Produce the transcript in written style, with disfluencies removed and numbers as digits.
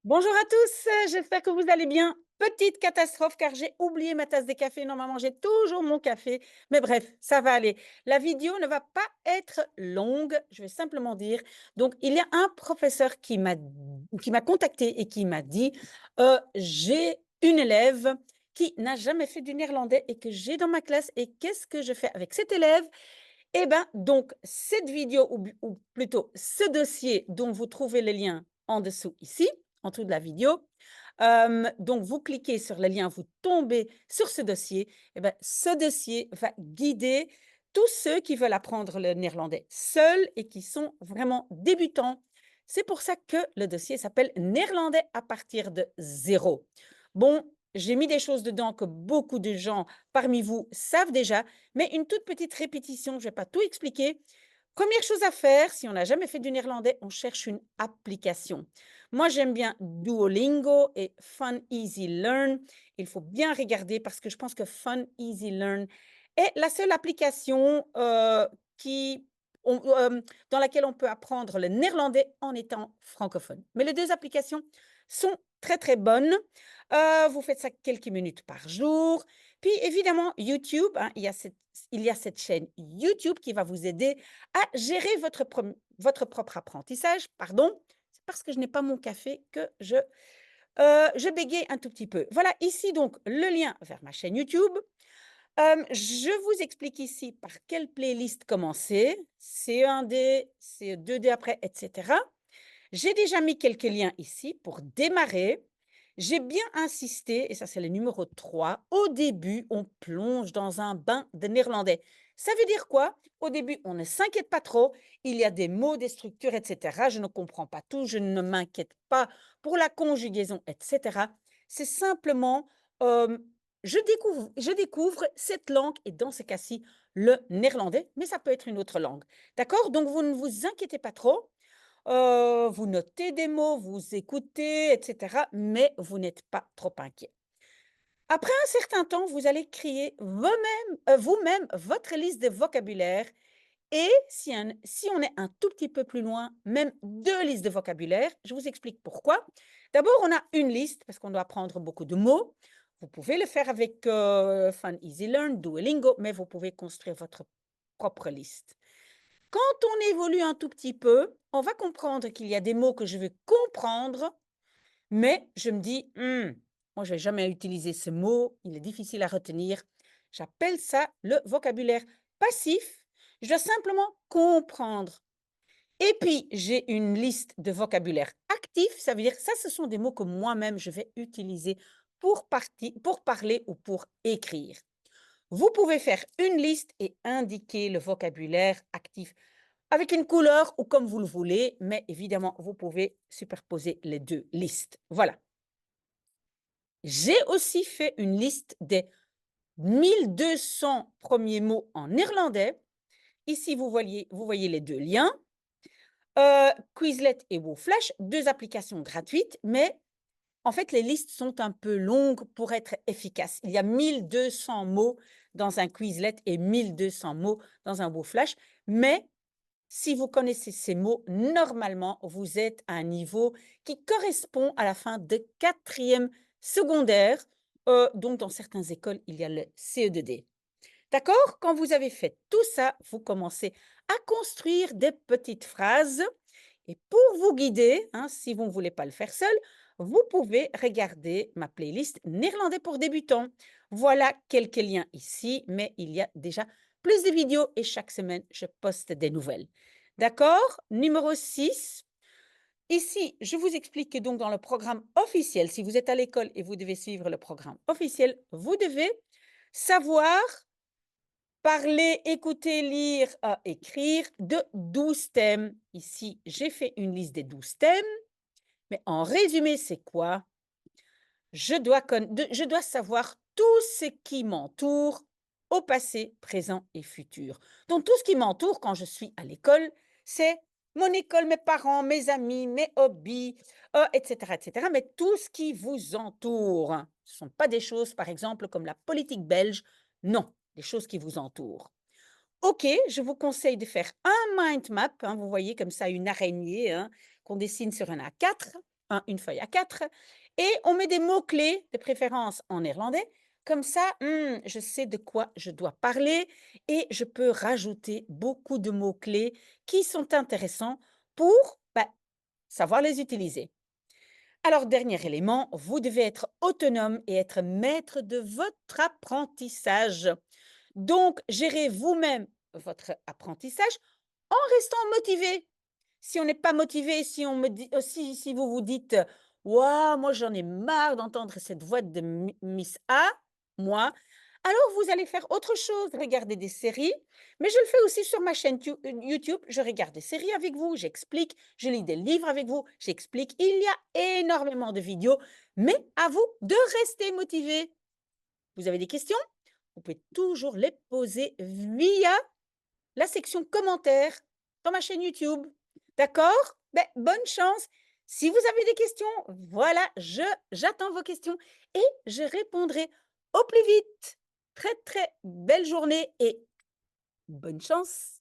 Bonjour à tous, j'espère que vous allez bien. Petite catastrophe car j'ai oublié ma tasse de café. Normalement, j'ai toujours mon café, mais bref, ça va aller. La vidéo ne va pas être longue, je vais simplement dire. Donc, il y a un professeur qui m'a contacté et qui m'a dit j'ai une élève qui n'a jamais fait du néerlandais et que j'ai dans ma classe. Et qu'est-ce que je fais avec cet élève? Eh bien, donc, cette vidéo, ou plutôt ce dossier dont vous trouvez le lien en dessous ici, en dessous de la vidéo, donc vous cliquez sur le lien, vous tombez sur ce dossier. Eh bien, ce dossier va guider tous ceux qui veulent apprendre le néerlandais seuls et qui sont vraiment débutants. C'est pour ça que le dossier s'appelle Néerlandais à partir de zéro. Bon, j'ai mis des choses dedans que beaucoup de gens parmi vous savent déjà, mais une toute petite répétition, je ne vais pas tout expliquer. Première chose à faire, si on n'a jamais fait du néerlandais, on cherche une application. Moi, j'aime bien Duolingo et Fun Easy Learn. Il faut bien regarder parce que je pense que Fun Easy Learn est la seule application qui, dans laquelle on peut apprendre le néerlandais en étant francophone. Mais les deux applications sont très, très bonnes. Vous faites ça quelques minutes par jour. Puis évidemment, YouTube, hein, il y a cette chaîne YouTube qui va vous aider à gérer votre propre apprentissage. Pardon, c'est parce que je n'ai pas mon café que je bégaye un tout petit peu. Voilà, ici donc le lien vers ma chaîne YouTube. Je vous explique ici par quelle playlist commencer, CE1D, CE2D après, etc. J'ai déjà mis quelques liens ici pour démarrer. J'ai bien insisté, et ça c'est le numéro 3. Au début, on plonge dans un bain de néerlandais. Ça veut dire quoi? Au début, on ne s'inquiète pas trop. Il y a des mots, des structures, etc. Je ne comprends pas tout, je ne m'inquiète pas pour la conjugaison, etc. C'est simplement, euh, je découvre cette langue, et dans ce cas-ci, le néerlandais, mais ça peut être une autre langue. D'accord? Donc, vous ne vous inquiétez pas trop. Vous notez des mots, vous écoutez, etc., mais vous n'êtes pas trop inquiet. Après un certain temps, vous allez créer vous-même votre liste de vocabulaire et si on est un tout petit peu plus loin, même 2 listes de vocabulaire. Je vous explique pourquoi. D'abord, on a une liste parce qu'on doit apprendre beaucoup de mots. Vous pouvez le faire avec Fun Easy Learn, Duolingo, mais vous pouvez construire votre propre liste. Quand on évolue un tout petit peu, on va comprendre qu'il y a des mots que je veux comprendre, mais je me dis, moi, je vais jamais utiliser ce mot, il est difficile à retenir. J'appelle ça le vocabulaire passif. Je dois simplement comprendre. Et puis, j'ai une liste de vocabulaire actif. Ça veut dire, ça, ce sont des mots que moi-même, je vais utiliser pour parler ou pour écrire. Vous pouvez faire une liste et indiquer le vocabulaire actif avec une couleur ou comme vous le voulez, mais évidemment, vous pouvez superposer les deux listes. Voilà. J'ai aussi fait une liste des 1200 premiers mots en néerlandais. Ici, vous voyez les deux liens. Quizlet et WoFlash, deux applications gratuites, mais en fait, les listes sont un peu longues pour être efficaces. Il y a 1200 mots dans un Quizlet et 1200 mots dans un WoFlash, mais si vous connaissez ces mots, normalement, vous êtes à un niveau qui correspond à la fin de quatrième secondaire. Donc, dans certaines écoles, il y a le CE2D. D'accord? Quand vous avez fait tout ça, vous commencez à construire des petites phrases. Et pour vous guider, hein, si vous ne voulez pas le faire seul, vous pouvez regarder ma playlist Néerlandais pour débutants. Voilà quelques liens ici, mais il y a déjà plus de vidéos et chaque semaine, je poste des nouvelles. D'accord? Numéro 6. Ici, je vous explique que donc dans le programme officiel, si vous êtes à l'école et vous devez suivre le programme officiel, vous devez savoir parler, écouter, lire, écrire de 12 thèmes. Ici, j'ai fait une liste des 12 thèmes, mais en résumé, c'est quoi? Je dois savoir tout ce qui m'entoure au passé, présent et futur. Donc, tout ce qui m'entoure quand je suis à l'école, c'est mon école, mes parents, mes amis, mes hobbies, etc., etc. Mais tout ce qui vous entoure. Ce ne sont pas des choses, par exemple, comme la politique belge. Non, des choses qui vous entourent. OK, je vous conseille de faire un mind map, hein, vous voyez comme ça une araignée, hein, qu'on dessine sur un A4. une feuille A4 et on met des mots-clés, de préférence en néerlandais. Comme ça, je sais de quoi je dois parler et je peux rajouter beaucoup de mots-clés qui sont intéressants pour, savoir les utiliser. Alors, dernier élément, vous devez être autonome et être maître de votre apprentissage. Donc, gérez vous-même votre apprentissage en restant motivé. Si on n'est pas motivé, si on me dit si vous vous dites: «Waouh, moi j'en ai marre d'entendre cette voix de Miss A, moi», alors vous allez faire autre chose, regarder des séries, mais je le fais aussi sur ma chaîne YouTube. Je regarde des séries avec vous, j'explique, je lis des livres avec vous, j'explique. Il y a énormément de vidéos, mais à vous de rester motivé. Vous avez des questions? Vous pouvez toujours les poser via la section commentaires dans ma chaîne YouTube. D'accord? Bonne chance. Si vous avez des questions, voilà, j'attends vos questions et je répondrai au plus vite. Très, très belle journée et bonne chance.